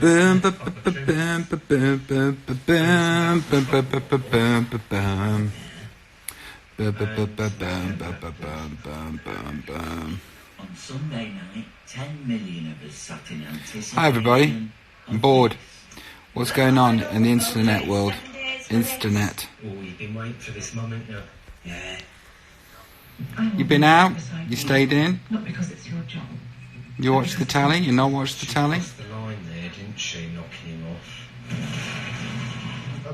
Boom, ba, ba, ba, bam, ba, bam, ba, ba, bam, ba, ba, ba, ba, bam, ba, bam. Ba, ba, ba, ba, bam, ba, ba, bam, bam, bam, bam. On Sunday night, 10 million of us sat in anticipation. Hi everybody, I'm bored. What's going on in the internet world? Internet. Oh, you've been waiting for this moment now. Yeah. You been out? You stayed in? Not because it's your job. You watched the tally? You not watched the tally? She crossed the line there, didn't she, knocking him off?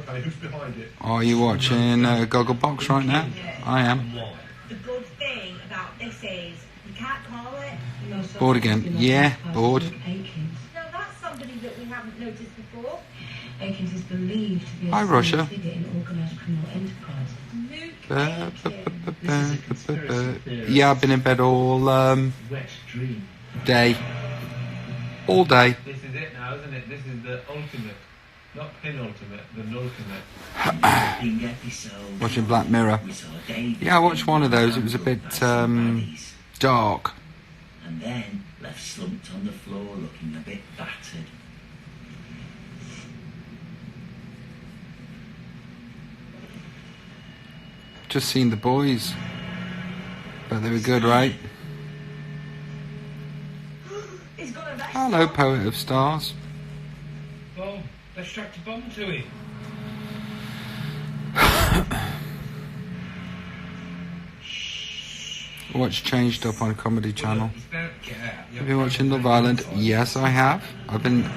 Okay, who's behind it? Are you watching Gogglebox right now? I am. The good thing about this is you can't call it. Bored again? Yeah, bored. Akins. No, that's somebody that we haven't noticed before. Akins is believed to be Hi, a Russia. figure in organised criminal enterprise. Luke Ba, ba, ba, Aiken. ba, ba, ba, ba. Yeah, I've been in bed all Wet dream. day. All day. This is it now, isn't it? This is the ultimate, not penultimate, the ultimate. Big episode. Watching Black Mirror. We saw David Yeah, I watched one of those. It was a bit dark. and then left slumped on the floor looking a bit battered. Just seen The Boys. But they were good, right? He's got a vest Hello, on. Poet of Stars. Oh, they strapped a bomb to him. Watch Changed Up on Comedy Channel. He's about to get out. Have you been watching Love Island? Yes, I have. I've been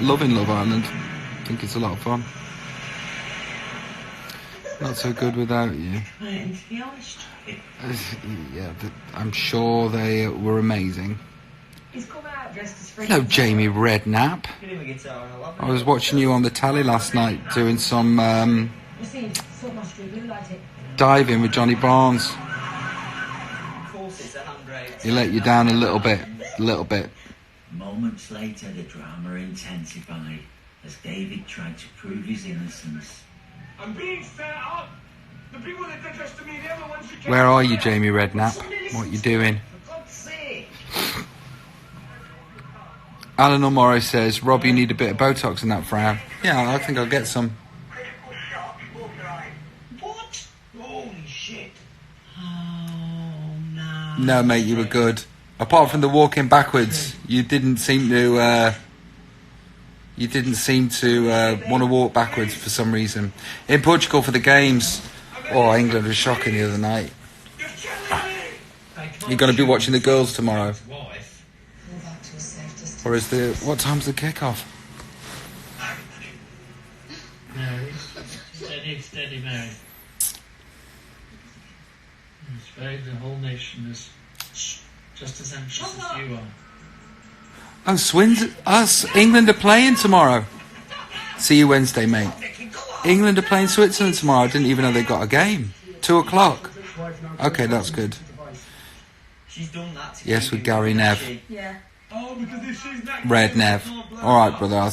loving Love Island. I think it's a lot of fun. Not so good without you. And to be honest, Yeah, I'm sure they were amazing. He's come out dressed as Hello, Jamie Redknapp. you know, guitar and I love I was watching you on the tally last night doing some You see, so much to do like it. diving with Johnny Barnes. Of course, it's a hand. He let you down a little bit. Moments later, the drama intensified as David tried to prove his innocence. I'm being set up. The people that did this to me, they're the ones who came. Where are you, Jamie Redknapp? What you doing? For God's sake! Alan O'Morrow says, Rob, you need a bit of Botox in that frown. Yeah, I think I'll get some. Critical shock, authorized. What? Holy shit! Oh no! No, mate, you were good. Apart from the walking backwards, you didn't seem to. Want to walk backwards for some reason. In Portugal for the games. Oh, England was shocking the other night. You're going to be watching the girls tomorrow. Wife. Move out to a safe distance. Or is the what time's the kickoff? Mary. Steady, Mary. It's very, the whole nation is just as anxious as you are. Oh, England are playing tomorrow. See you Wednesday, mate. England are playing Switzerland tomorrow. I didn't even know they got a game. 2:00. Okay, that's good. She's done that. To Yes, you, with Gary Nev. hasn't she? Yeah. Oh, because if she's not. Red Nev. All right, brother. I'll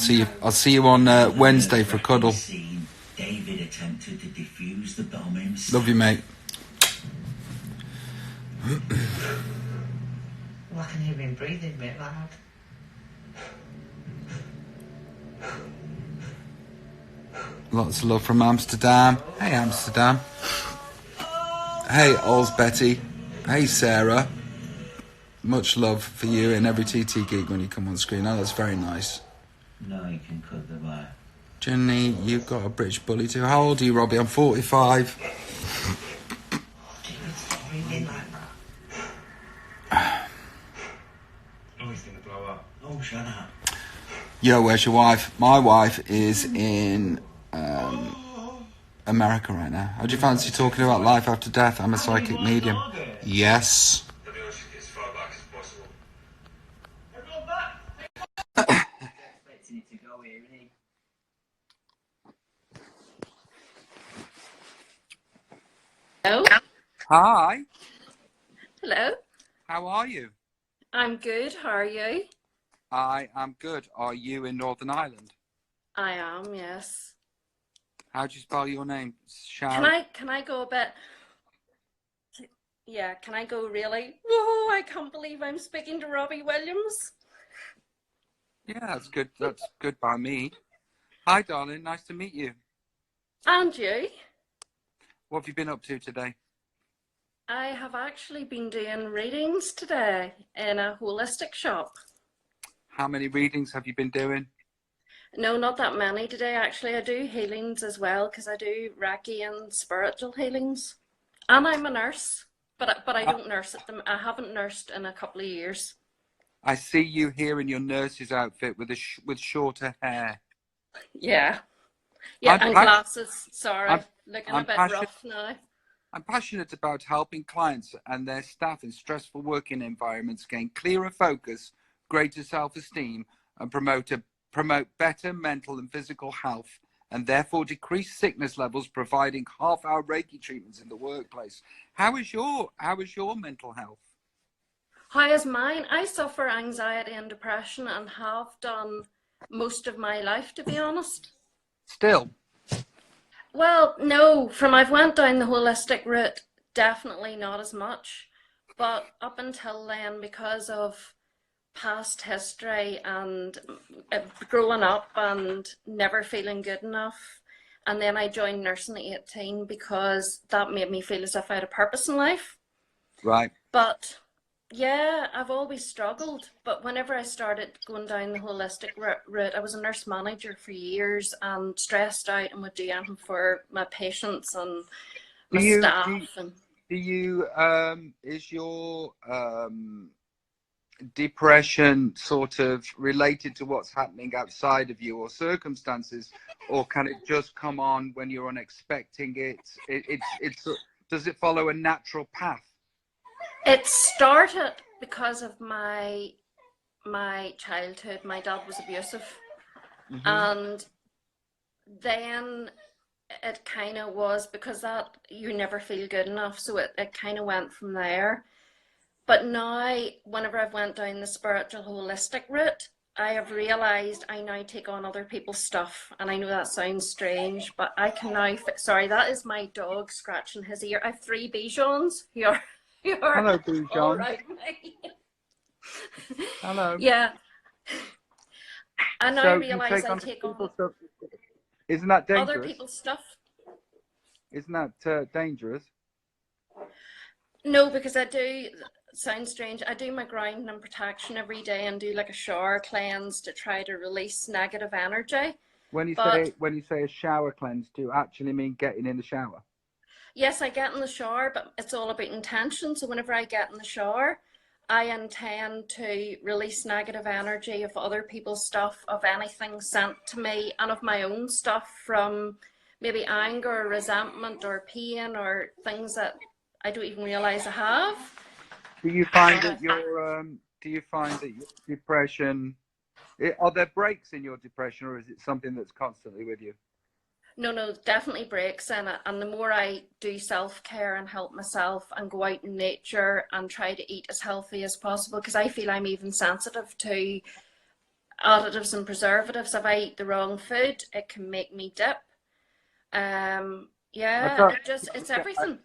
see you on Wednesday for a cuddle. Scene, David attempted to defuse the bomb himself. Love you, mate. Well, I can hear him breathing a bit loud. Lots of love from Amsterdam. Hey, Amsterdam. Hey, Ols Betty. Hey, Sarah. Much love for you and every TT geek when you come on screen. Oh, that's very nice. No, you can cut the wire. Jenny, you've got a British bully too. How old are you, Robbie? I'm 45. David, stop breathing like that. Oh, he's gonna blow up. Oh, shut up. Yo, where's your wife? My wife is in America right now. How do you fancy talking about life after death? I'm a psychic medium. Yes. As far back as possible. Expecting it to go here, isn't he? Hello. Hi. Hello. How are you? I'm good. How are you? I am good. Are you in Northern Ireland? I am, yes. How do you spell your name? Sharon? Can I go a bit? Yeah, can I go really? Whoa, I can't believe I'm speaking to Robbie Williams. Yeah, that's good. That's good by me. Hi, darling. Nice to meet you. And you? What have you been up to today? I have actually been doing readings today in a holistic shop. How many readings have you been doing? No, not that many today. Actually, I do healings as well because I do Reiki and spiritual healings. And I'm a nurse, but I I, don't nurse at them. I haven't nursed in a couple of years. I see you here in your nurse's outfit with with shorter hair. Yeah. Yeah, I'm and pas- glasses. Sorry, I'm looking a I'm bit passionate. rough now. I'm passionate about helping clients and their staff in stressful working environments gain clearer focus, greater self-esteem, and promote better mental and physical health, and therefore decrease sickness levels, providing half-hour Reiki treatments in the workplace. How is your mental health? How is mine? I suffer anxiety and depression and have done most of my life, to be honest. Still, Well, no, from I've went down the holistic route, definitely not as much. But up until then, because of past history and growing up and never feeling good enough, and then I joined nursing at 18 because that made me feel as if I had a purpose in life. right? But yeah, I've always struggled. But whenever I started going down the holistic route, I was a nurse manager for years and stressed out and would do anything for my patients and Do my you do staff. And do you is your depression sort of related to what's happening outside of you or circumstances, or can it just come on when you're unexpecting it? It's does it follow a natural path? it started because of my childhood. My dad was abusive, Hmm. and then it kind of was because that you never feel good enough, so it kind of went from there. But now, whenever I've went down the spiritual holistic route, I have realized I now take on other people's stuff, and I know that sounds strange, but I can now. Sorry, that is my dog scratching his ear. I have three Bijons who are who are Hello, all Bijan. around me. Hello. Yeah, I now So you realize take I on take on people's stuff. Isn't that other dangerous? people's stuff. Isn't that dangerous? No, because I do. Sounds strange. I do my grounding and protection every day and do like a shower cleanse to try to release negative energy. When But you say a shower cleanse, do you actually mean getting in the shower? yes, I get in the shower, but it's all about intention. So whenever I get in the shower, I intend to release negative energy of other people's stuff, of anything sent to me, and of my own stuff from maybe anger or resentment or pain or things that I don't even realize I have. Do you find Uh, that your depression, are there breaks in your depression, or is it something that's constantly with you? No, no, definitely breaks in it. And the more I do self-care and help myself and go out in nature and try to eat as healthy as possible, because I feel I'm even sensitive to additives and preservatives. If I eat the wrong food, it can make me dip. I, Yeah, to- it's everything.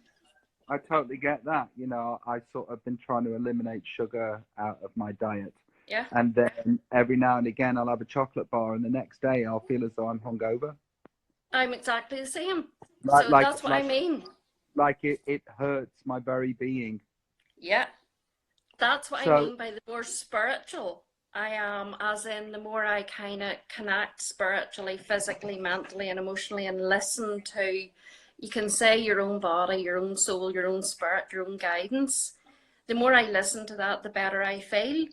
I totally get that. I sort of been trying to eliminate sugar out of my diet. Yeah, And then every now and again, I'll have a chocolate bar, and the next day I'll feel as though I'm hungover. I'm exactly the same. Like, So like, that's what I like, mean. like it hurts my very being. Yeah, that's what I So mean by the more spiritual I am, as in the more I kind of connect spiritually, physically, mentally, and emotionally, and listen to, you can say your own body, your own soul, your own spirit, your own guidance. The more I listen to that, the better I feel.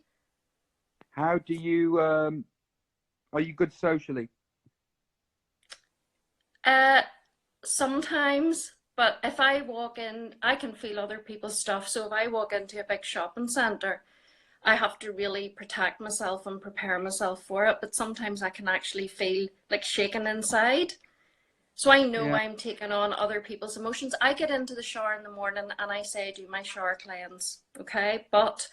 how do you, are you good socially? Uh, Sometimes, but if I walk in, I can feel other people's stuff. So if I walk into a big shopping centre, I have to really protect myself and prepare myself for it. But sometimes I can actually feel like shaking inside. So I know Yeah. I'm taking on other people's emotions. I get into the shower in the morning and I say, do my shower cleanse, okay? But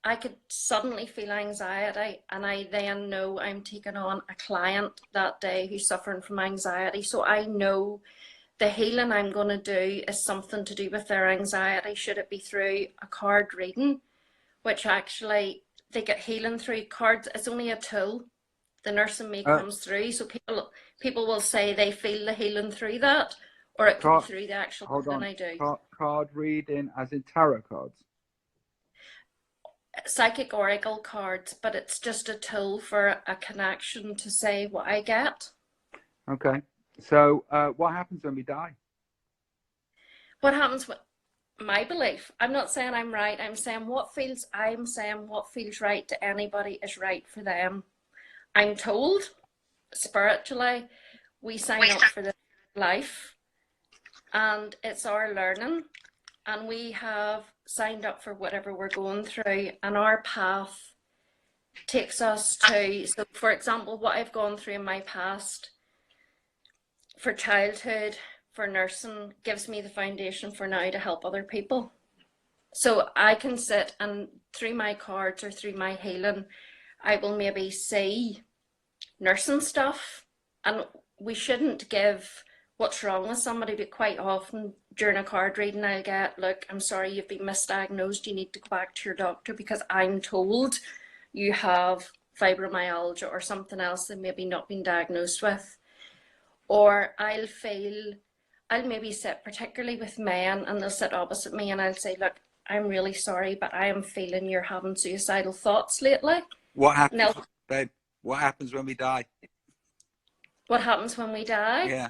I could suddenly feel anxiety, and I then know I'm taking on a client that day who's suffering from anxiety. So I know the healing I'm going to do is something to do with their anxiety. Should it be through a card reading, which actually they get healing through cards. It's only a tool. The nurse in me comes through, so people will say they feel the healing through that, or it could be through the actual Hold healing on. I do. Card reading, as in tarot cards. Psychic oracle cards, but it's just a tool for a connection to say what I get. Okay. So, what happens when we die? What happens with my belief? I'm not saying I'm right. I'm saying what feels right to anybody is right for them. I'm told spiritually we sign up for this life, and it's our learning, and we have signed up for whatever we're going through, and our path takes us to, so for example, what I've gone through in my past for childhood, for nursing, gives me the foundation for now to help other people. So I can sit and through my cards or through my healing, I will maybe see nursing stuff, and we shouldn't give what's wrong with somebody, but quite often during a card reading I'll get, look, I'm sorry, you've been misdiagnosed, you need to go back to your doctor because I'm told you have fibromyalgia or something else that maybe not been diagnosed with. Or I'll maybe sit, particularly with men, and they'll sit opposite me and I'll say, look, I'm really sorry, but I am feeling you're having suicidal thoughts lately. What happens, babe? What happens when we die? What happens when we die? Yeah.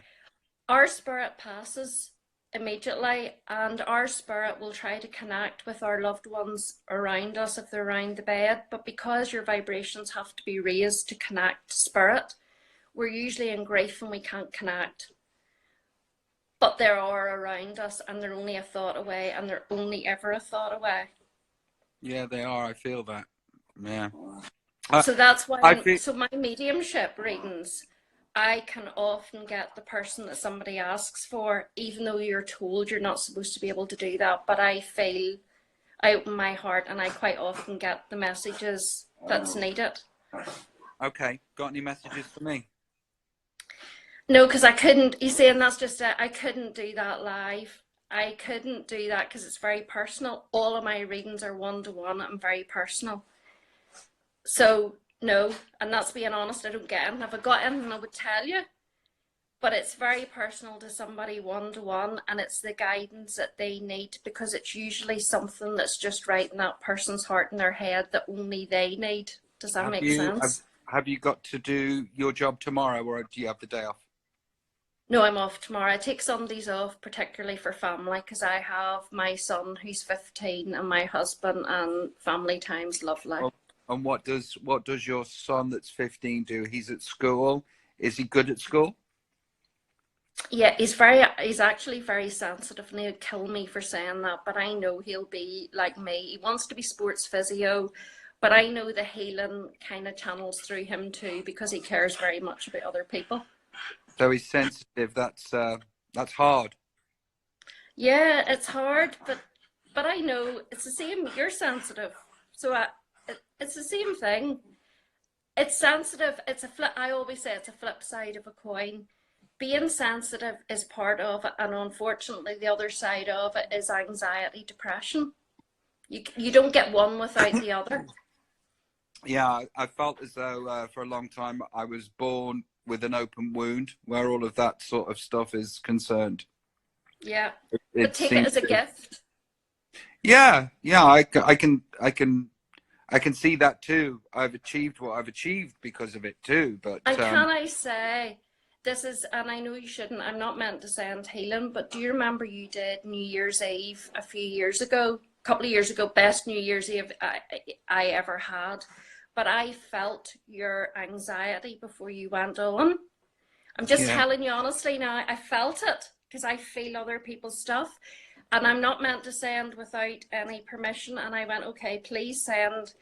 Our spirit passes immediately, and our spirit will try to connect with our loved ones around us if they're around the bed. But because your vibrations have to be raised to connect to spirit, we're usually in grief and we can't connect. But they are around us, and they're only a thought away, and they're only ever a thought away. Yeah, they are. I feel that. Yeah. So that's why, so my mediumship readings, I can often get the person that somebody asks for, even though you're told you're not supposed to be able to do that. But I open my heart, and I quite often get the messages that's needed. Okay. Got any messages for me? No, because I couldn't, you see, and that's just it. I couldn't do that live. I couldn't do that because it's very personal. All of my readings are one-to-one and very personal. So, no, and that's being honest, I don't get anything. If I got anything, I would tell you. But it's very personal to somebody one-to-one, and it's the guidance that they need, because it's usually something that's just right in that person's heart and their head that only they need. Does that make sense? Have you got to do your job tomorrow, or do you have the day off? No, I'm off tomorrow. I take Sundays off, particularly for family, because I have my son who's 15 and my husband, and family time's lovely. Oh, and what does your son that's 15 do? He's at school. Is he good at school? Yeah, he's actually very sensitive, and he'd kill me for saying that, but I know he'll be like me. He wants to be sports physio, but I know the healing kind of channels through him too, because he cares very much about other people. So he's sensitive. That's hard. Yeah, it's hard, but I know it's the same. You're sensitive, so it's the same thing. It's sensitive. It's a flip. I always say it's a flip side of a coin. Being sensitive is part of it, and unfortunately, the other side of it is anxiety, depression. You don't get one without the other. Yeah, I felt as though for a long time I was born with an open wound where all of that sort of stuff is concerned. Yeah, but take it as a gift. Yeah, I can see that too. I've achieved what I've achieved because of it too. But and can I say, this is, and I know you shouldn't, I'm not meant to sound healing, but do you remember you did New Year's Eve a couple of years ago, best New Year's Eve I ever had. But I felt your anxiety before you went on. I'm just telling you honestly now, I felt it, because I feel other people's stuff, and I'm not meant to send without any permission. And I went, okay, please send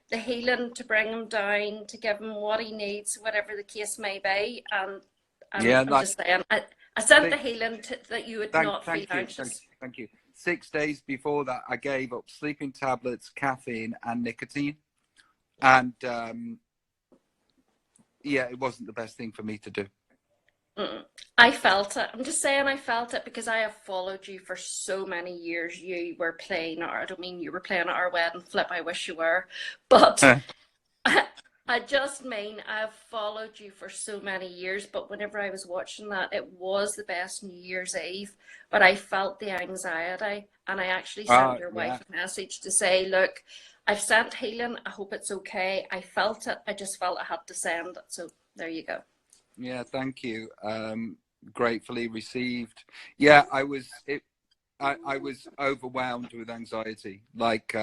the healing to bring him down, to give him what he needs, whatever the case may be. And I'm just saying, I sent the healing that you would not feel anxious. Thank you. 6 days before that, I gave up sleeping tablets, caffeine, and nicotine. And it wasn't the best thing for me to do. I felt it. I'm just saying I felt it because I have followed you for so many years. You were playing, or I don't mean you were playing at our wedding, Flip, I wish you were. But I just mean I've followed you for so many years, but whenever I was watching that, it was the best New Year's Eve, but I felt the anxiety, and I actually sent your Yeah. wife a message to say, look, I've sent healing, I hope it's okay. I felt it, I just felt I had to send it, so there you go. Yeah, thank you. Gratefully received. Yeah, I was overwhelmed with anxiety. Like,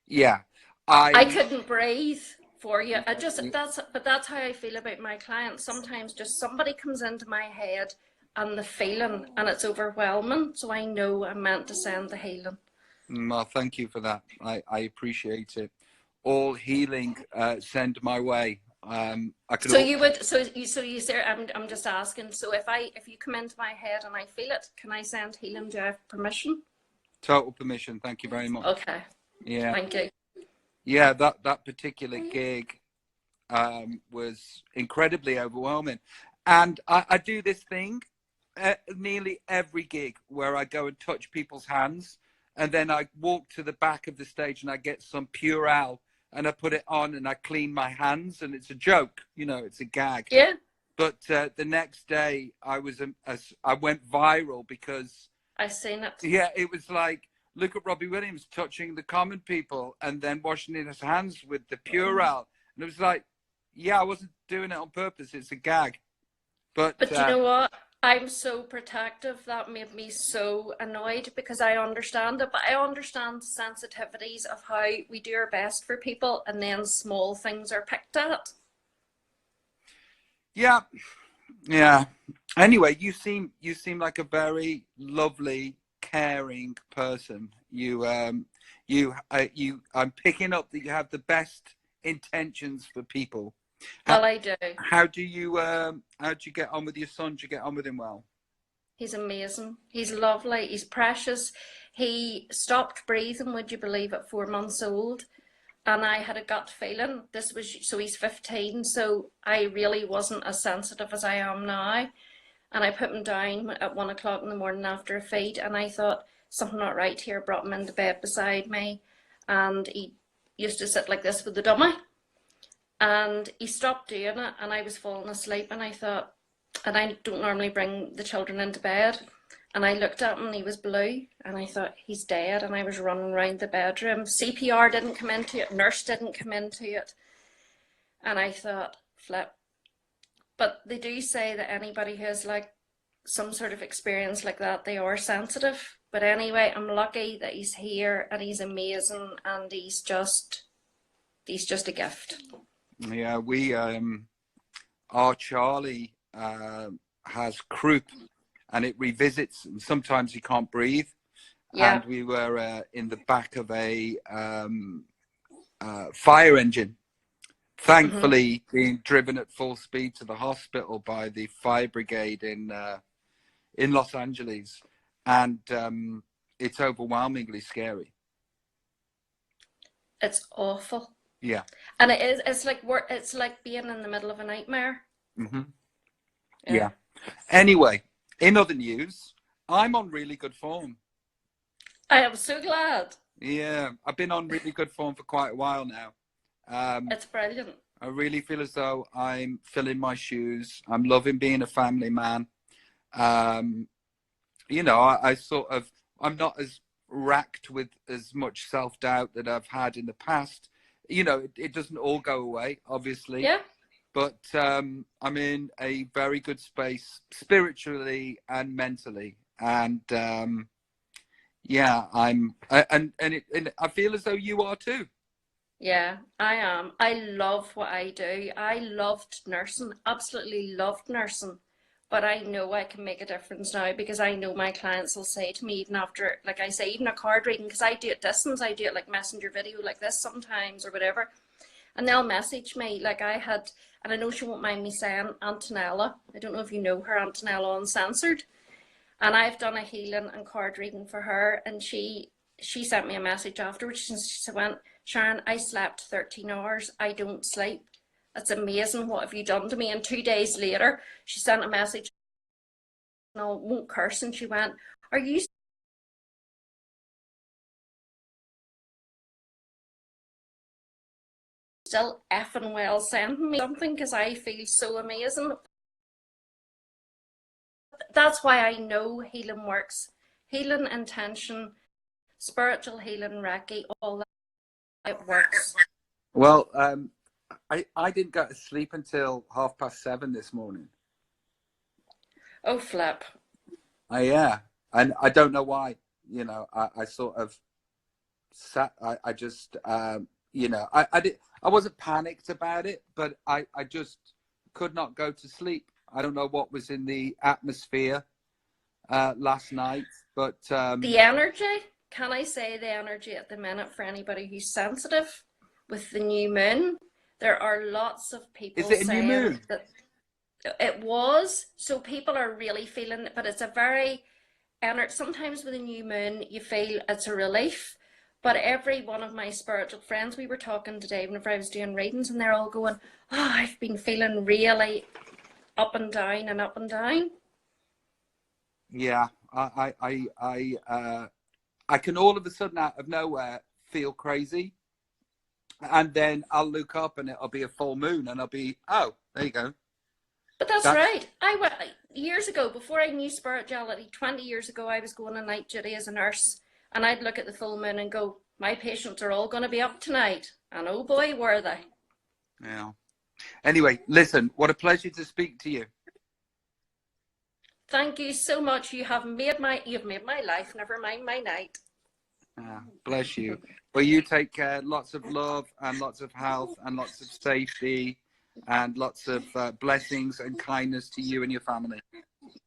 yeah, I I, couldn't breathe for you. That's how I feel about my clients. Sometimes just somebody comes into my head and the feeling, and it's overwhelming. So I know I'm meant to send the healing. well, thank you for that. I appreciate it. All healing, send my way. I could. So you would, so you say, I'm just asking. So if you come into my head and I feel it, can I send healing? Do I have permission? Total permission. Thank you very much. Okay. Yeah. Thank you. Yeah, that particular gig was incredibly overwhelming. And I do this thing nearly every gig where I go and touch people's hands, and then I walk to the back of the stage and I get some Purell and I put it on and I clean my hands, and it's a joke, it's a gag. Yeah. But the next day I went viral because I've seen it. yeah, it was like, look at Robbie Williams touching the common people and then washing his hands with the Purell. And it was like, yeah, I wasn't doing it on purpose. It's a gag. But you know what? I'm so protective. That made me so annoyed because I understand it, but I understand the sensitivities of how we do our best for people and then small things are picked at. yeah. Anyway, you seem like a very lovely, caring person. I'm picking up that you have the best intentions for people. Well, I do. How do you get on with your son? Do you get on with him well? He's amazing. He's lovely. He's precious. He stopped breathing, would you believe, at 4 months old. And I had a gut feeling. So he's 15. So I really wasn't as sensitive as I am now. And I put him down at 1 o'clock in the morning after a feed. And I thought, something not right here. Brought him into bed beside me. And he used to sit like this with the dummy. And he stopped doing it, and I was falling asleep, and I thought, and I don't normally bring the children into bed, and I looked at him and he was blue, and I thought, he's dead, and I was running around the bedroom. CPR didn't come into it, nurse didn't come into it, and I thought, flip. But they do say that anybody who has like some sort of experience like that, they are sensitive. But anyway, I'm lucky that he's here, and he's amazing, and he's just a gift. Yeah, our Charlie has croup, and it revisits, and sometimes he can't breathe. Yeah. And we were in the back of a fire engine, thankfully being driven at full speed to the hospital by the fire brigade in Los Angeles, and it's overwhelmingly scary. It's awful. Yeah. And it's like being in the middle of a nightmare. Mm-hmm. Yeah. Anyway, in other news, I'm on really good form. I am so glad. Yeah, I've been on really good form for quite a while now. It's brilliant. I really feel as though I'm filling my shoes. I'm loving being a family man. I I'm not as racked with as much self-doubt that I've had in the past. It doesn't all go away, obviously. Yeah. But I'm in a very good space spiritually and mentally. And and I feel as though you are too. Yeah, I am. I love what I do. I loved nursing, absolutely loved nursing. But I know I can make a difference now because I know my clients will say to me, even after, like I say, even a card reading, because I do it distance, I do it like messenger video like this sometimes or whatever. And they'll message me like I had, and I know she won't mind me saying, Antonella. I don't know if you know her, Antonella Uncensored. And I've done a healing and card reading for her. And she sent me a message afterwards. And she went, Sharon, I slept 13 hours. I don't sleep. It's amazing. What have you done to me? And 2 days later, she sent a message. No, won't curse. And she went, are you still effing well sending me something? Because I feel so amazing. That's why I know healing works. Healing intention, spiritual healing, Reiki, all that, it works. Well, I didn't go to sleep until 7:30 this morning. Oh, flip. Yeah, and I don't know why. You know, I sort of sat. I just, you know, I wasn't panicked about it, but I just could not go to sleep. I don't know what was in the atmosphere last night, but the energy. Can I say the energy at the minute for anybody who's sensitive with the new moon? There are lots of people is it a new saying moon? that it was. So people are really feeling it, but it's a very sometimes with a new moon you feel it's a relief. But every one of my spiritual friends, we were talking today whenever I was doing readings, and they're all going, oh, I've been feeling really up and down and up and down. Yeah, I can all of a sudden out of nowhere feel crazy, and then I'll look up and it'll be a full moon, and I'll be, oh, there you go. But that's right. I went years ago, before I knew spirituality, 20 years ago, I was going on night duty as a nurse, and I'd look at the full moon and go, my patients are all going to be up tonight. And oh boy, were they. Yeah. Anyway, listen, what a pleasure to speak to you. Thank you so much. You've made my life, never mind my night. Bless you. Well, you take care. Lots of love and lots of health and lots of safety and lots of blessings and kindness to you and your family.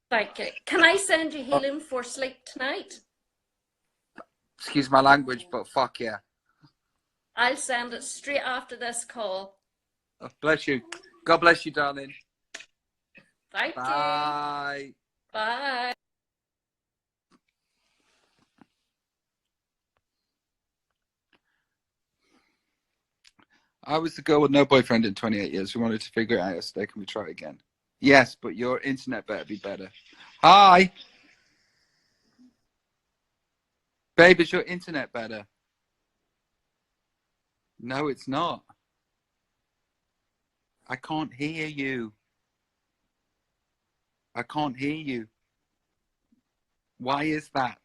Thank you. Can I send you healing for sleep tonight? Excuse my language, but fuck yeah. I'll send it straight after this call. Oh, bless you. God bless you, darling. Thank you. Bye. Bye. I was the girl with no boyfriend in 28 years. We wanted to figure it out yesterday. Can we try it again? Yes, but your internet better be better. Hi. Babe, is your internet better? No, it's not. I can't hear you. I can't hear you. Why is that?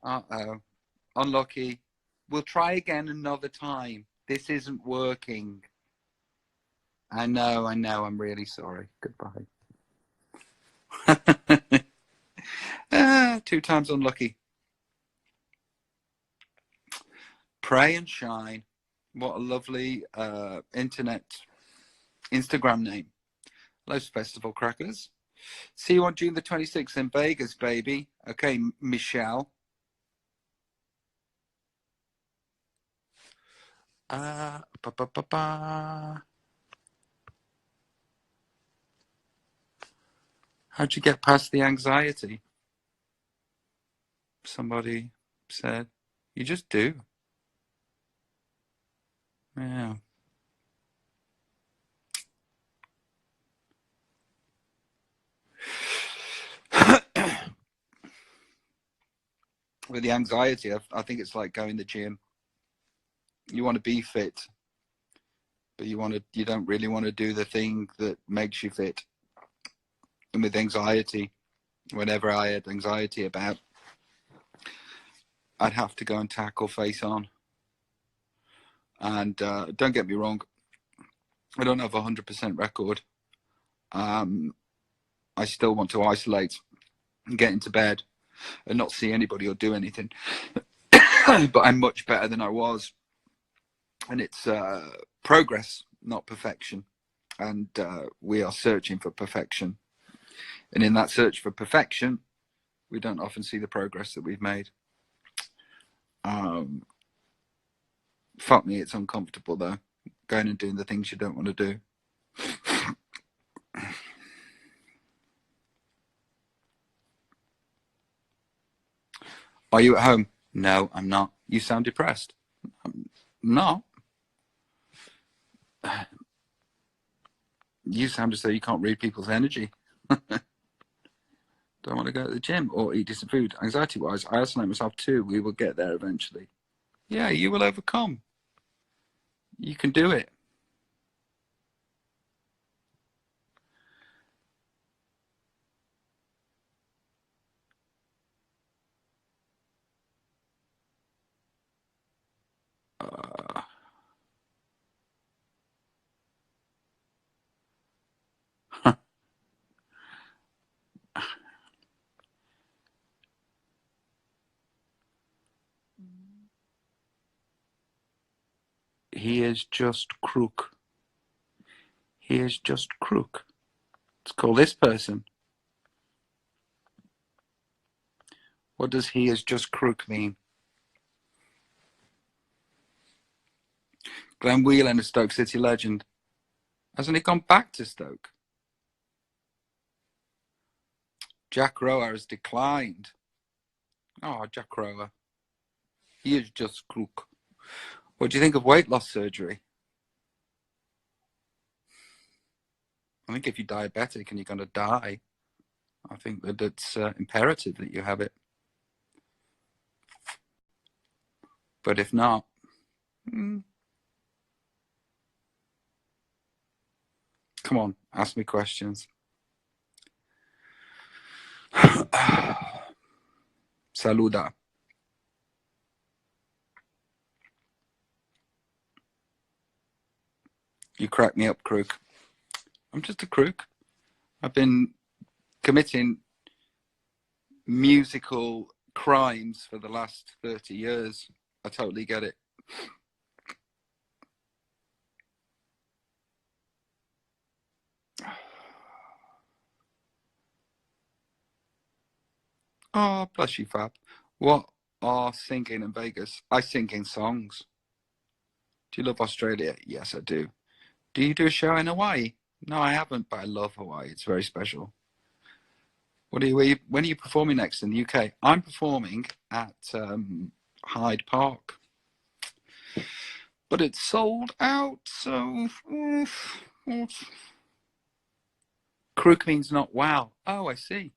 Uh-oh. Unlucky. We'll try again another time. This isn't working. I know. I'm really sorry. Goodbye. 2 times unlucky. Pray and shine. What a lovely Instagram name. Los Festival Crackers. See you on June the 26th in Vegas, baby. Okay, Michelle. How'd you get past the anxiety? Somebody said, you just do. Yeah. With the anxiety, I think it's like going to the gym. You want to be fit, but you don't really want to do the thing that makes you fit. And with anxiety, whenever I had anxiety about, I'd have to go and tackle face on. And don't get me wrong, I don't have a 100% record. I still want to isolate and get into bed and not see anybody or do anything. But I'm much better than I was. And it's progress, not perfection. And we are searching for perfection. And in that search for perfection, we don't often see the progress that we've made. Fuck me, it's uncomfortable though, going and doing the things you don't want to do. Are you at home? No, I'm not. You sound depressed. I'm not. You sound as though you can't read people's energy. Don't want to go to the gym or eat decent food. Anxiety-wise, I isolate myself too. We will get there eventually. Yeah, you will overcome. You can do it. He is just crook. He is just crook. Let's call this person. What does he is just crook mean? Glenn Whelan, a Stoke City legend. Hasn't he gone back to Stoke? Jack Rower has declined. Oh, Jack Rower. He is just crook. What do you think of weight loss surgery? I think if you're diabetic and you're going to die, I think that it's imperative that you have it. But if not, come on, ask me questions. Saluda. You crack me up, crook. I'm just a crook. I've been committing musical crimes for the last 30 years. I totally get it. Oh, bless you, Fab. What are singing in Vegas? I sing in songs. Do you love Australia? Yes, I do. Do you do a show in Hawaii? No, I haven't, but I love Hawaii. It's very special. When are you performing next in the UK? I'm performing at Hyde Park. But it's sold out, so... Crook means not wow. Oh, I see.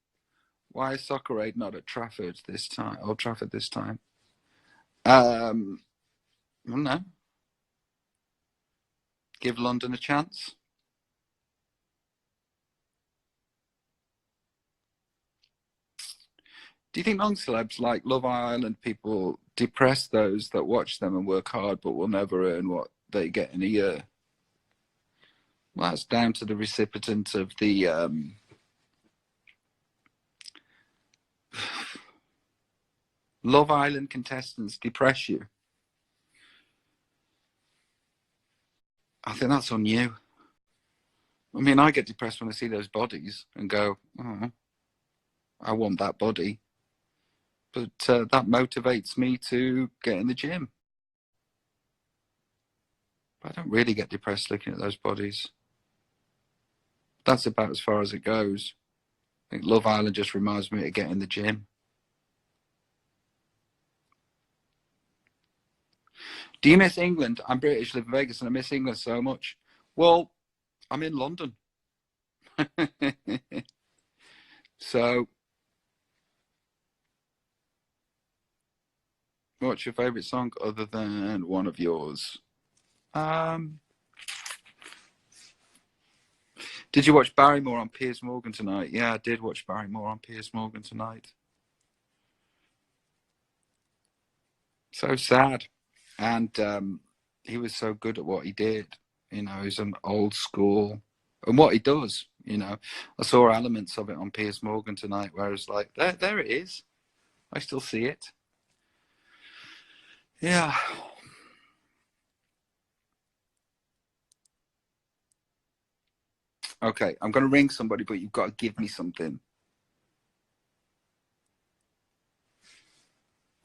Why is Soccer Aid not at Trafford this time? Old Trafford this time? I don't know. Give London a chance. Do you think non-celebs like Love Island people depress those that watch them and work hard but will never earn what they get in a year? Well, that's down to the recipient of the Love Island contestants depress you. I think that's on you. I mean, I get depressed when I see those bodies and go, oh, I want that body. But that motivates me to get in the gym. But I don't really get depressed looking at those bodies. That's about as far as it goes. I think Love Island just reminds me to get in the gym. Do you miss England? I'm British, live in Vegas, and I miss England so much. Well, I'm in London. So, what's your favourite song other than one of yours? Did you watch Barrymore on Piers Morgan tonight? Yeah, I did watch Barrymore on Piers Morgan tonight. So sad. And he was so good at what he did. You know, he's an old school. And what he does, you know. I saw elements of it on Piers Morgan tonight where it's like, there it is. I still see it. Yeah. Okay, I'm going to ring somebody, but you've got to give me something.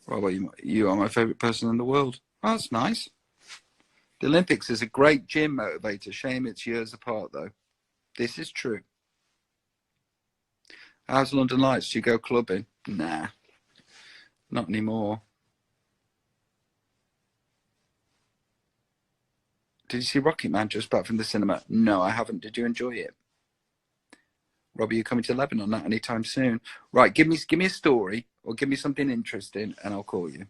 What about you? You are my favourite person in the world. Oh, that's nice. The Olympics is a great gym motivator. Shame it's years apart, though. This is true. How's London Lights? Do you go clubbing? Nah, not anymore. Did you see Rocket Man just back from the cinema? No, I haven't. Did you enjoy it? Robbie, you coming to Lebanon not anytime soon? Right, give me a story or give me something interesting and I'll call you.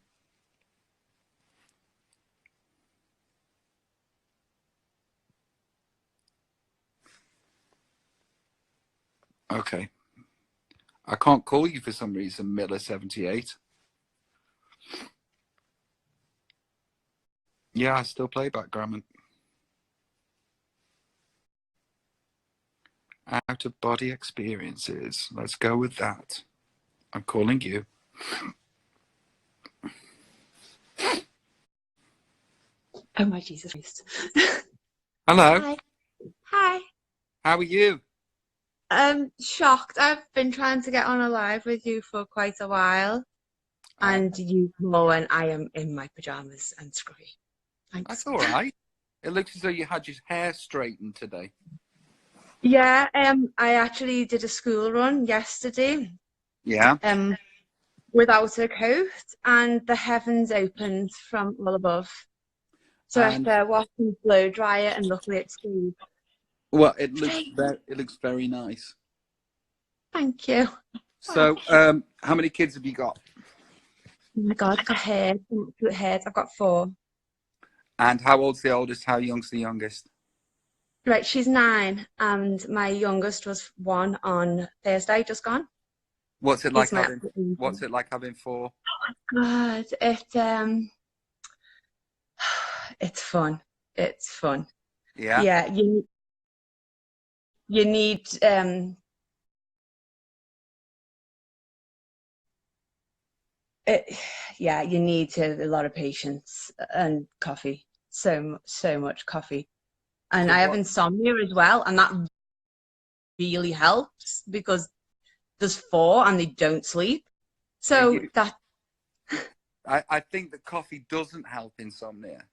Okay. I can't call you for some reason, Miller78. Yeah, I still play backgammon. Out of body experiences. Let's go with that. I'm calling you. Oh my Jesus Christ. Hello. Hi. Hi. How are you? Shocked. I've been trying to get on a live with you for quite a while. And you know, and I am in my pajamas and scruffy. Thanks. That's all right. It looks as though you had your hair straightened today. Yeah, I actually did a school run yesterday. Yeah. Without a coat, and the heavens opened from all above. So I washed and blow dry it, and luckily it's clean. Well, it looks very nice. Thank you. So, how many kids have you got? Oh my God, I've got hairs. I've got 4. And how old's the oldest? How young's the youngest? Right, she's 9, and my youngest was 1 on Thursday, just gone. What's it like having 4? God, it's fun. It's fun. Yeah. Yeah, you need you need a lot of patience and coffee. So much coffee. And I have insomnia as well, and that really helps because there's 4 and they don't sleep. So I think that coffee doesn't help insomnia.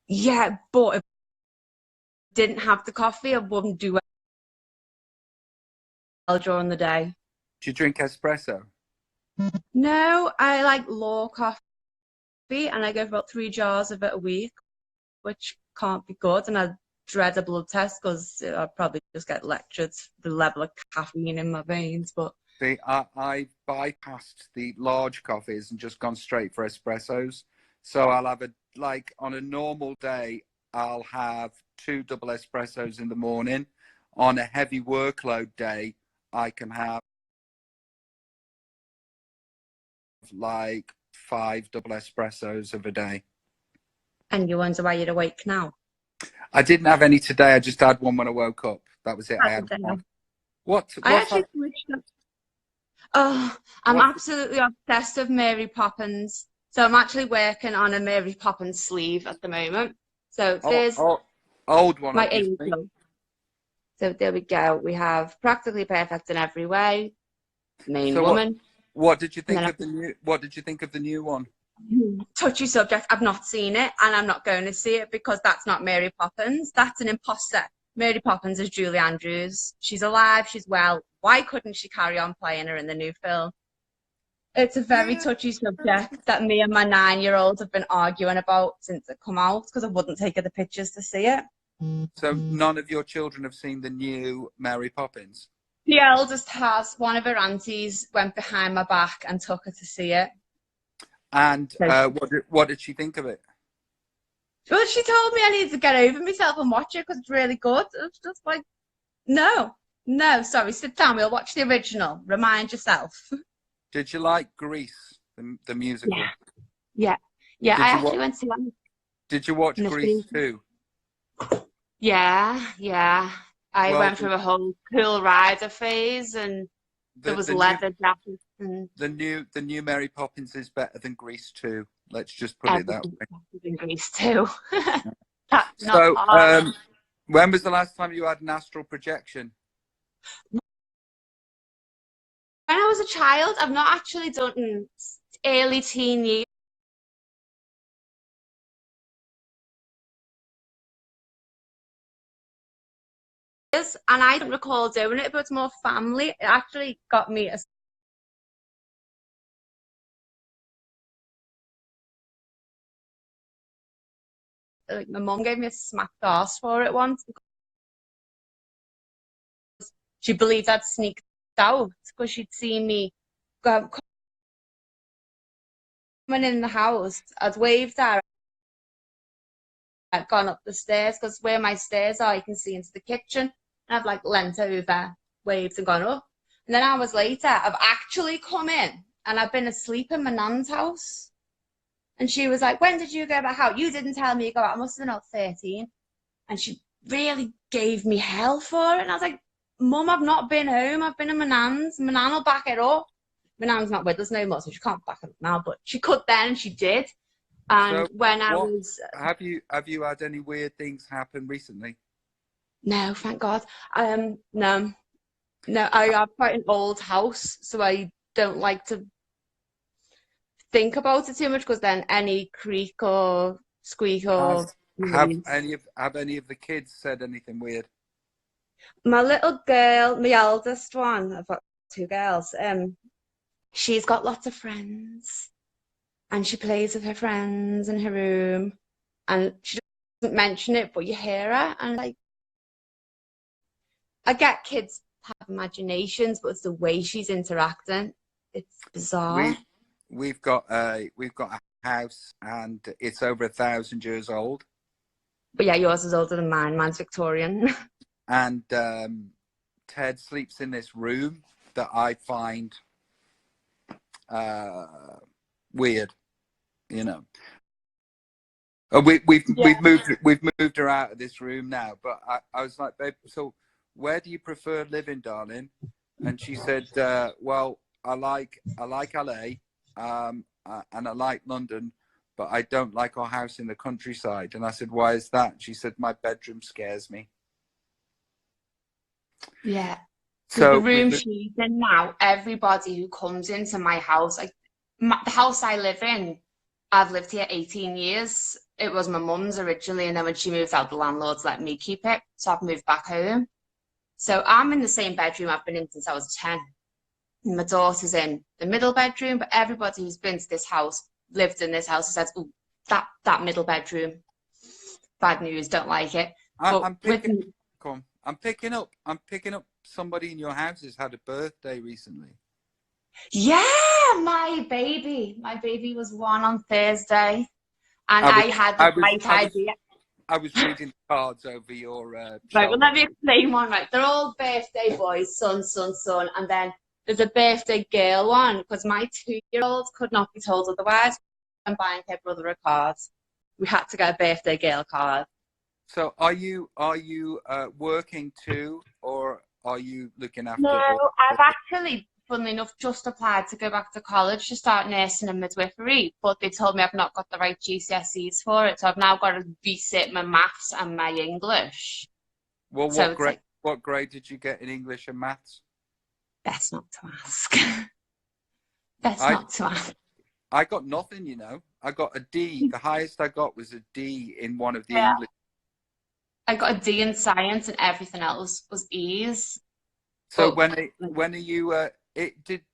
Yeah, but if I didn't have the coffee, I wouldn't do well during the day. Do you drink espresso? No, I like low coffee, and I go for about 3 jars of it a week, which can't be good. And I dread a blood test because I'd probably just get lectured the level of caffeine in my veins. But see, I bypassed the large coffees and just gone straight for espressos. So I'll have on a normal day, I'll have 2 double espressos in the morning. On a heavy workload day, I can have 5 double espressos of a day. And you wonder why you're awake now? I didn't have any today. I just had one when I woke up. That was it. I had one. I actually switched up. Oh, I'm absolutely obsessed with Mary Poppins. So I'm actually working on a Mary Poppins sleeve at the moment. So there's old one. My angel. So there we go. We have Practically Perfect in Every Way, Main Woman. What did you think of the new? What did you think of the new one? Touchy subject. I've not seen it, and I'm not going to see it because that's not Mary Poppins. That's an imposter. Mary Poppins is Julie Andrews. She's alive. She's well. Why couldn't she carry on playing her in the new film? It's a very touchy subject that me and my 9-year-old have been arguing about since it come out because I wouldn't take her the pictures to see it. So none of your children have seen the new Mary Poppins? The eldest has. One of her aunties went behind my back and took her to see it. And what did she think of it? Well, she told me I needed to get over myself and watch it because it's really good. It's just like, no, sorry, sit down. We'll watch the original. Remind yourself. Did you like Grease, the musical? Yeah. I actually went to see one. Did you watch Grease too? Yeah. I went through a whole cool rider phase, and there was leather jackets. And the new Mary Poppins is better than Grease 2. Let's just put it that way. Better than Grease 2. When was the last time you had an astral projection? When I was a child, I've not actually done early teen years. And I don't recall doing it, but it's more family. It actually got me a like, my mum gave me a smacked arse for it once. She believed I'd sneaked out because she'd seen me coming in the house. I'd waved at her. I'd gone up the stairs because where my stairs are, you can see into the kitchen. And I've like leant over, waved and gone up. And then hours later, I've actually come in and I've been asleep in my nan's house. And she was like, when did you go back out? You didn't tell me you go out. I must have been out 13. And she really gave me hell for it. And I was like, Mum, I've not been home. I've been in my nan's. My nan will back it up. My nan's not with us no more, so she can't back it up now. But she could then, and she did. And So when I what was... have you had any weird things happen recently? No, thank God. No. I have quite an old house, so I don't like to think about it too much because then any creak or squeak or Have any of the kids said anything weird? my little girl, my eldest one, I've got 2 girls, she's got lots of friends and she plays with her friends in her room and she doesn't mention it, but you hear her and like, I get kids have imaginations, but it's the way she's interacting. It's bizarre. We've got a house and it's over 1,000 years old. But yeah, yours is older than mine. Mine's Victorian. And Ted sleeps in this room that I find weird, you know. We've moved her out of this room now, but I was like, babe, so where do you prefer living, darling? And she said, well, I like LA, and I like London, but I don't like our house in the countryside. And I said, why is that? She said, my bedroom scares me. Yeah. So the room she's in now, everybody who comes into my house, like the house I live in, I've lived here 18 years. It was my mum's originally, and then when she moved out, the landlords let me keep it. So I've moved back home. So I'm in the same bedroom I've been in since I was 10. And my daughter's in the middle bedroom, but everybody who's been to this house, lived in this house, says, oh, that middle bedroom, bad news, don't like it. I'm picking up somebody in your house has had a birthday recently. Yeah, my baby was 1 on Thursday, and I had the right idea. I was reading cards over your right, well, let me explain one. Right, they're all birthday boys, son, and then there's a birthday girl one because my 2-year-old could not be told otherwise. I'm buying her brother a card. We had to get a birthday girl card. So are you working too, or are you looking after? No, I've actually, funnily enough, just applied to go back to college to start nursing and midwifery, but they told me I've not got the right GCSEs for it, so I've now got to resit my maths and my English. Well, so what grade did you get in English and maths? Best not to ask. Best not to ask. I got nothing, you know. I got a D. The highest I got was a D in one of the English. I got a D in science, and everything else was E's. So when are you?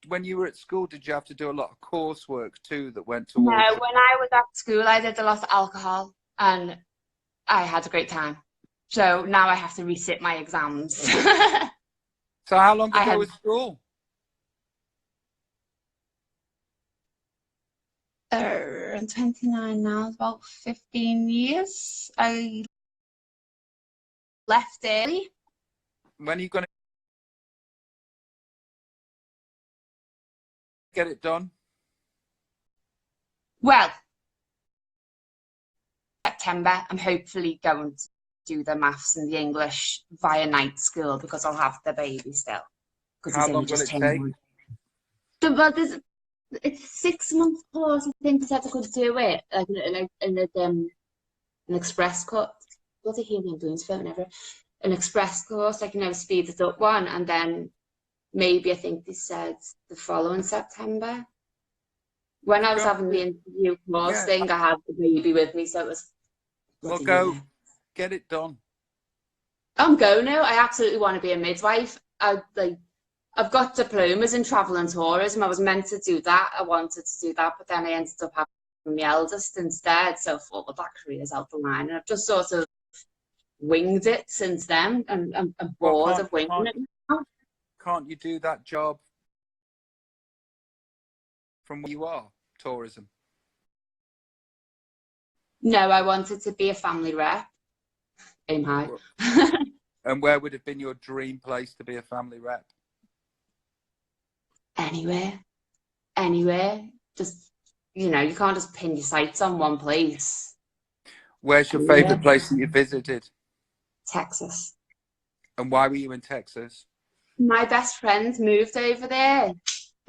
When you were at school, did you have to do a lot of coursework too that went towards? No, when I was at school, I did a lot of alcohol, and I had a great time. So now I have to resit my exams. So how long ago was school? I'm 29 now, about 15 years. I left early. When are you going to get it done? Well, September, I'm hopefully going to do the maths and the English via night school because I'll have the baby still. How long will it take? Well, it's a 6-month course. I think they said I could do it like an express course. What a human doing phone ever. An express course, like, you know, speed it up one, and then maybe I think they said the following September. When I was having the interview course thing, I had the baby with me, so it was. Well, go get it done. I'm going now. I absolutely want to be a midwife. I've got diplomas in travel and tourism. I was meant to do that. I wanted to do that, but then I ended up having my eldest instead. So I thought, well, that career's out the line. And I've just sort of winged it since then, and I'm bored of winging it now. Can't you do that job from where you are, tourism? No, I wanted to be a family rep. Aim high. And where would have been your dream place to be a family rep? Anywhere. Just, you can't just pin your sights on one place. Where's your favourite place that you visited? Texas. And why were you in Texas? My best friend moved over there.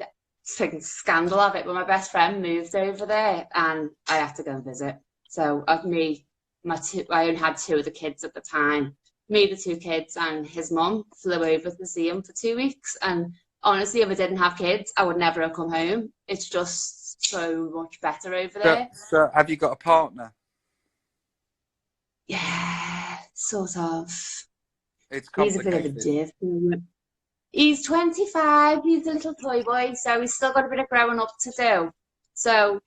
It's a freaking scandal of it, but my best friend moved over there and I had to go and visit. So I only had 2 of the kids at the time. Me, the 2 kids, and his mum flew over to see him for 2 weeks. And honestly, if I didn't have kids, I would never have come home. It's just so much better over there. So have you got a partner? Yeah, sort of. It's He's a bit of a div. He's 25. He's a little toy boy, so he's still got a bit of growing up to do. So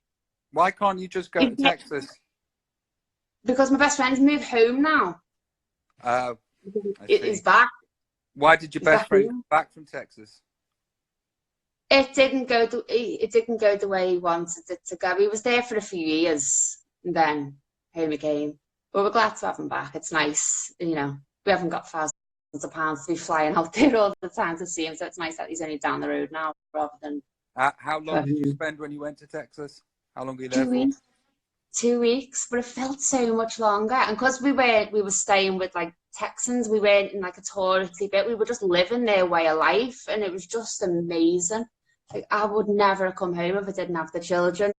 why can't you just go to Texas? Because my best friend's moved home now. He's back. Why did your best friend come back from Texas? It didn't go the way he wanted it to go. He was there for a few years, and then home he came. But we're glad to have him back. It's nice, we haven't got thousands of pounds to be flying out there all the time to see him, so it's nice that he's only down the road now rather than. How long did you spend when you went to Texas? How long were you there 2 for? weeks. 2 weeks, but it felt so much longer. And because we were staying with like Texans, we weren't in like a touristy bit. We were just living their way of life, and it was just amazing. Like I would never have come home if I didn't have the children.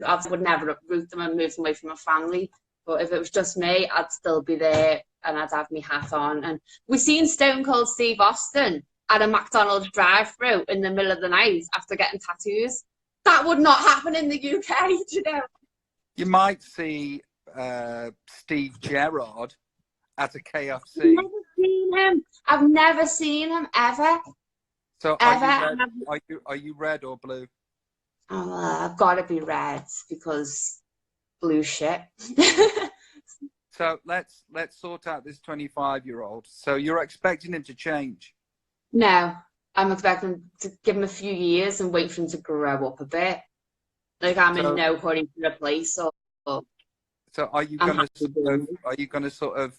I would never uproot them and move them away from my family. But if it was just me, I'd still be there and I'd have my hat on. And we seen Stone Cold Steve Austin at a McDonald's drive-thru in the middle of the night after getting tattoos. That would not happen in the UK, do you know? You might see Steve Gerrard at a KFC. I've never seen him ever. So are you red or blue? Oh, I've got to be red because blue shit. So let's sort out this 25-year-old. So you're expecting him to change? No, I'm expecting to give him a few years and wait for him to grow up a bit. Like I'm in no hurry to replace or. So are you going to sort of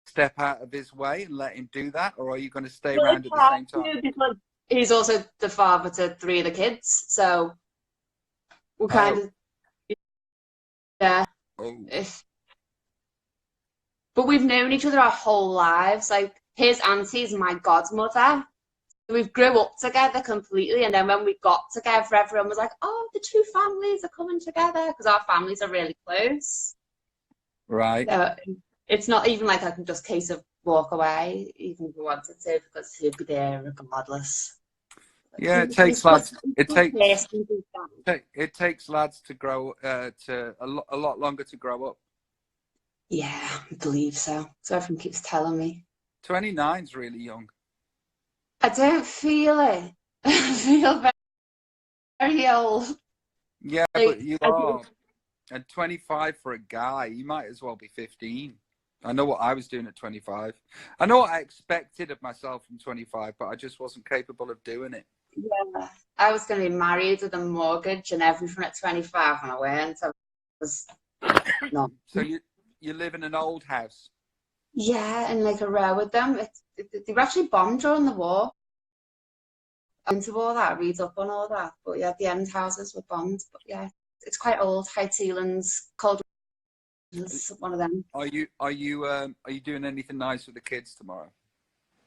step out of his way and let him do that, or are you going to stay around at the same time? Because he's also the father to 3 of the kids, so we're kind of But we've known each other our whole lives. Like his auntie is my godmother. We've grew up together completely, and then when we got together, everyone was like, "Oh, the 2 families are coming together," because our families are really close. Right. So it's not even like I can just case of walk away, even if we wanted to, because he'd be there regardless. Yeah, it takes lads. It takes lads to grow to a lot longer to grow up. Yeah, I believe so. So everyone keeps telling me. 29's really young. I don't feel it. I feel very, very old. Yeah, but you are. And 25 for a guy, you might as well be 15. I know what I was doing at 25. I know what I expected of myself from 25, but I just wasn't capable of doing it. Yeah, I was going to be married with a mortgage and everything at 25 when I went. I was not. So you live in an old house? Yeah, and like a row with them. They were actually bombed during the war. Into all that, read up on all that. But yeah, the end houses were bombed. But yeah, it's quite old. High ceilings, cold. One of them. Are you doing anything nice with the kids tomorrow?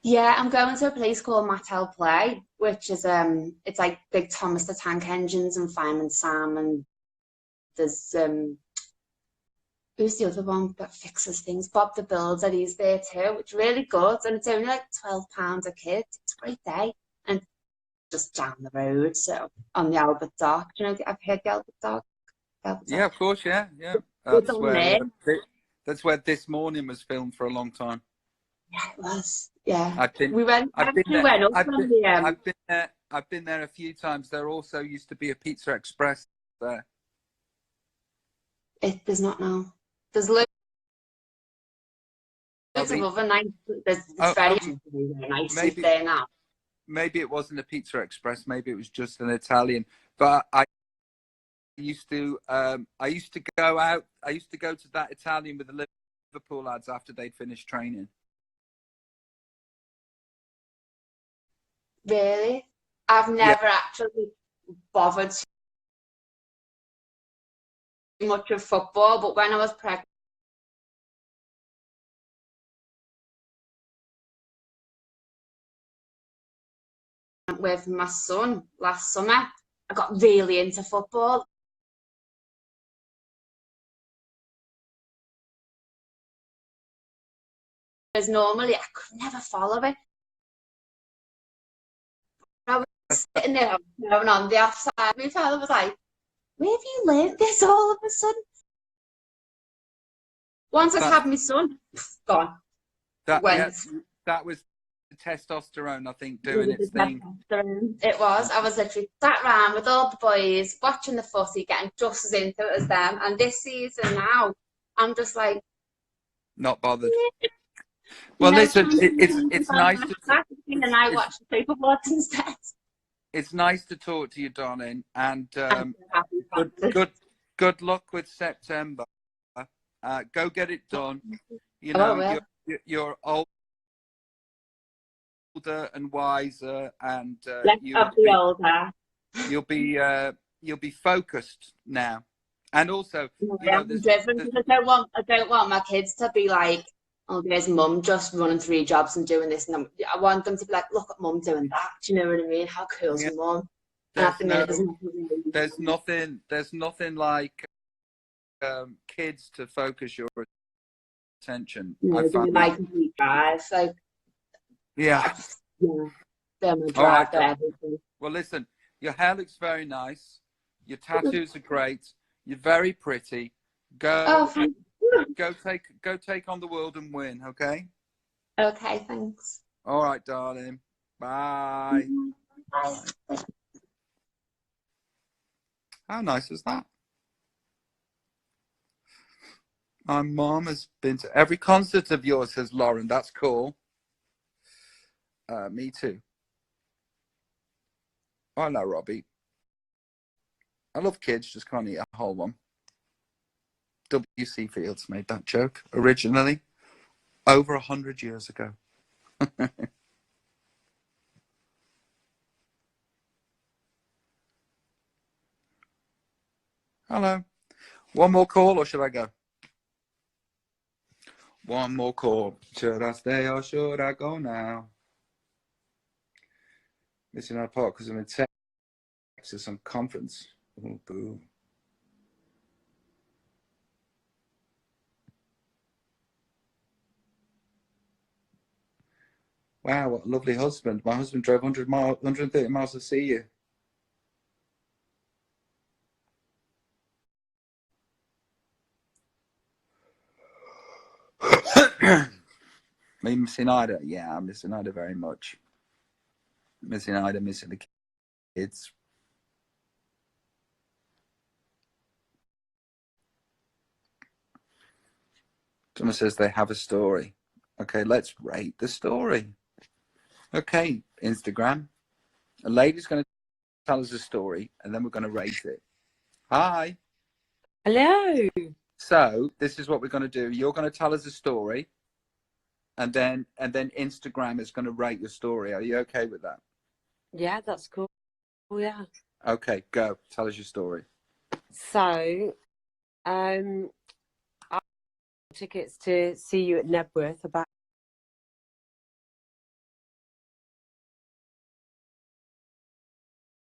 Yeah, I'm going to a place called Mattel Play, which is it's like big Thomas the Tank Engines and Fireman Sam, and there's who's the other one that fixes things? Bob the Builder, he's there too, which is really good, and it's only like £12 a kid. It's a great day, and just down the road, so on the Albert Dock. Do you know? I've heard the Albert Dock. Yeah, of course, yeah. That's where This Morning was filmed for a long time. Yeah, it was. Yeah, I've been there a few times. There also used to be a Pizza Express there? There's not now. There's loads of Robbie? other nice. It's Oh, very, oh, very nice maybe there now. maybe it wasn't a Pizza Express. Maybe it was just an Italian. But I used to go out. I used to go to that Italian with the Liverpool lads after they'd finished training. Really? I've Yeah. never actually bothered too much of football, but when I was pregnant with my son last summer, I got really into football. Because normally I could never follow it. I was sitting there on the offside. My father was like, "Where have you learned this all of a sudden?" Once I had my son, gone. That Went. that was the testosterone, I think, doing its thing. It was. I was literally sat around with all the boys, watching the footy, getting just as into it as them. And this season now, I'm just like, Not bothered. yeah. Well, listen, it's nice to and I watch the paperboards instead. It's nice to talk to you, darling, and good luck with September. Go get it done. You know, you're older and wiser, and you'll be focused now. And also, I'm driven because I don't want my kids to be like, "Oh, there's mum just running 3 jobs and doing this," and I want them to be like, "Look at mum doing that." Do you know what I mean? How cool's mum? There's nothing like kids to focus your attention. I find my complete drive. So yeah. They're my drive. Right. Well, listen, your hair looks very nice. Your tattoos are great. You're very pretty. Go take on the world and win. Okay. Okay. Thanks. All right, darling. Bye. Bye. How nice is that? My mom has been to every concert of yours, says Lauren. That's cool. Me too. Oh, hello, Robbie. I love kids, just can't eat a whole one. W.C. Fields made that joke originally over 100 years ago. Hello. One more call or should I go? One more call. Should I stay or should I go now? Missing our part because I'm in Texas on conference. Oh, boo. Wow, what a lovely husband. My husband drove 130 miles to see you. Me missing Ida? Yeah, I'm missing Ida very much. Missing Ida, missing the kids. Someone says they have a story. Okay, let's rate the story. Okay, Instagram. A lady's going to tell us a story, and then we're going to rate it. Hi. Hello. So this is what we're going to do. You're going to tell us a story, and then Instagram is going to rate your story. Are you okay with that? Yeah, that's cool. Yeah. Okay, go. Tell us your story. So, I got tickets to see you at Nebworth about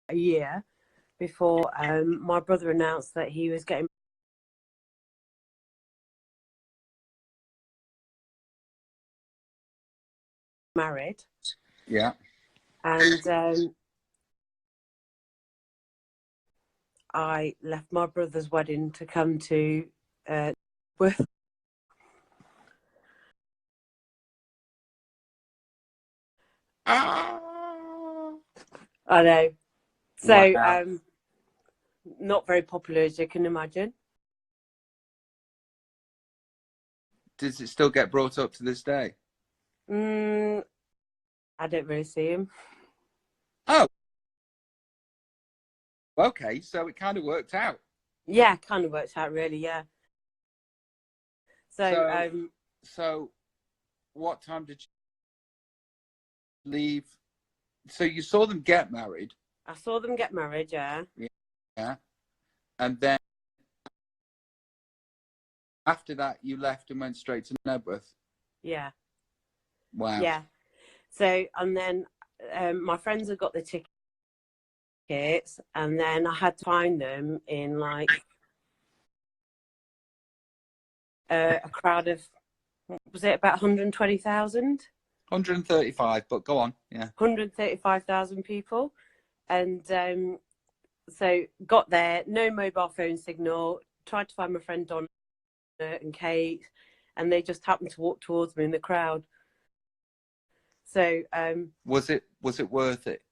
a year before my brother announced that he was getting married. Yeah. And I left my brother's wedding to come to Nebworth. I know. So wow. not very popular, as you can imagine. Does it still get brought up to this day? I don't really see him. Oh, okay. So it kind of worked out. Yeah, kind of worked out, really. Yeah. So what time did you leave? So you saw them get married. I saw them get married. Yeah. Yeah. And then after that, you left and went straight to Nebworth. Yeah. Wow. Yeah. So, and then my friends had got the tickets, and then I had to find them in like a crowd of, was it about 120,000? 135, but go on. Yeah. 135,000 people. And so got there, no mobile phone signal, tried to find my friend Donna and Kate, and they just happened to walk towards me in the crowd. So was it worth it?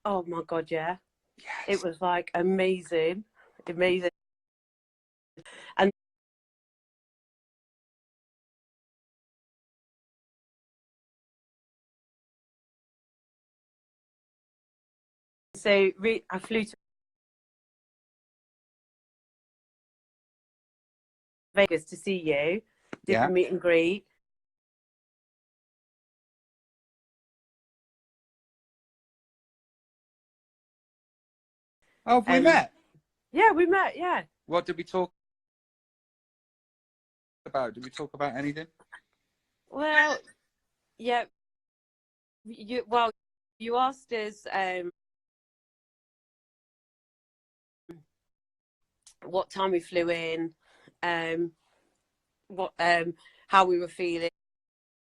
Oh my God, yeah. Yes. It was like amazing. And so I flew to Vegas to see you, did the meet and greet. Oh, we met? Yeah, we met, yeah. What did we talk about? Did we talk about anything? Well, yeah. You asked us what time we flew in, how we were feeling,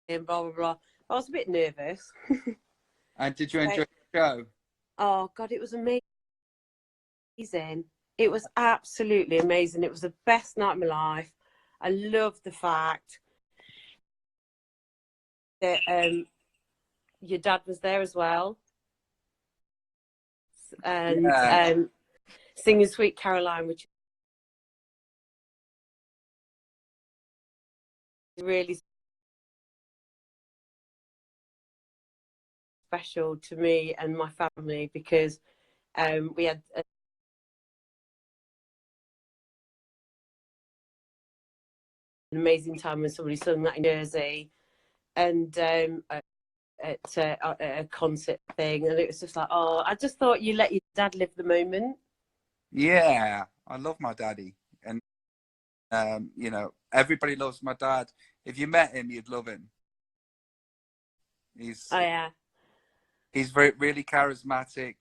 blah blah blah. I was a bit nervous. And did you enjoy the show? Oh God, it was amazing. It was absolutely amazing. It was the best night of my life. I loved the fact that your dad was there as well, and singing Sweet Caroline, which is really special to me and my family, because we had an amazing time when somebody sung that in Jersey, and at a concert thing, and it was just like, oh, I just thought you let your dad live the moment. Yeah, I love my daddy, and you know, everybody loves my dad. If you met him, you'd love him. He's really charismatic,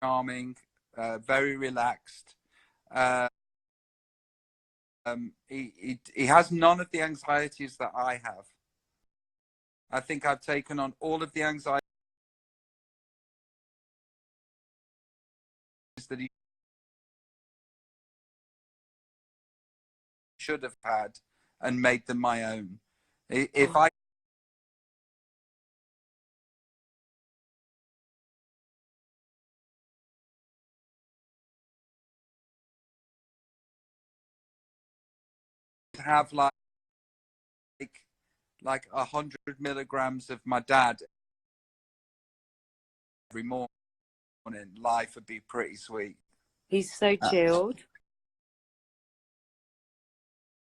charming, very relaxed. He has none of the anxieties that I have. I think I've taken on all of the anxieties that he should have had and made them my own. If I have like 100 milligrams of my dad every morning, life would be pretty sweet. He's so chilled.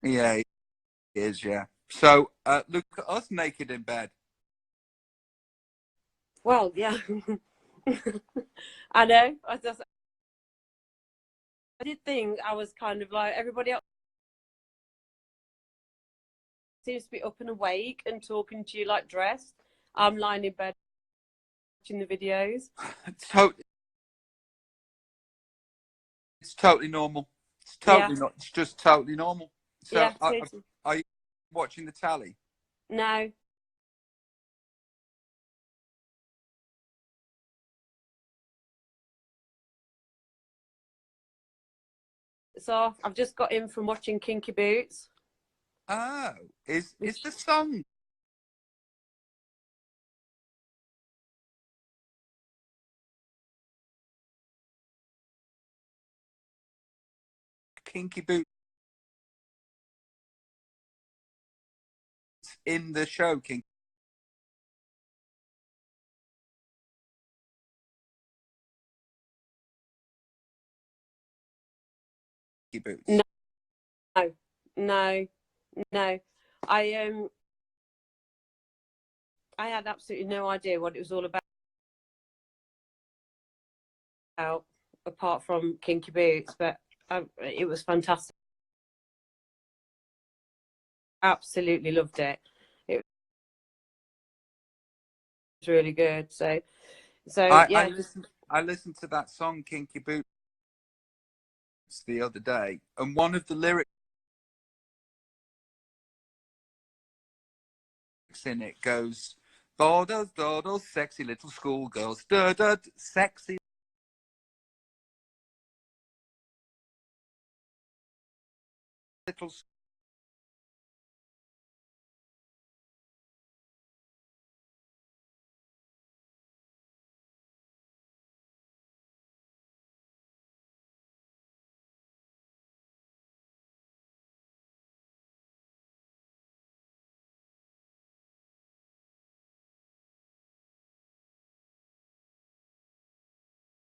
Yeah, he is. Yeah. So look at us naked in bed. Well, yeah. I know. I did think I was kind of like everybody else seems to be up and awake and talking to you like dressed. I'm lying in bed watching the videos. It's totally normal. It's totally not. It's just totally normal. So Yeah, are you watching the tally? No. So I've just got in from watching Kinky Boots. Oh, is the song Kinky Boots in the show Kinky Boots? No. I had absolutely no idea what it was all about, apart from Kinky Boots, but it was fantastic. Absolutely loved it. It was really good. So yeah. I listened to that song Kinky Boots the other day, and one of the lyrics in it goes, "Dawdles, dawdles, sexy little schoolgirls, dud, sexy little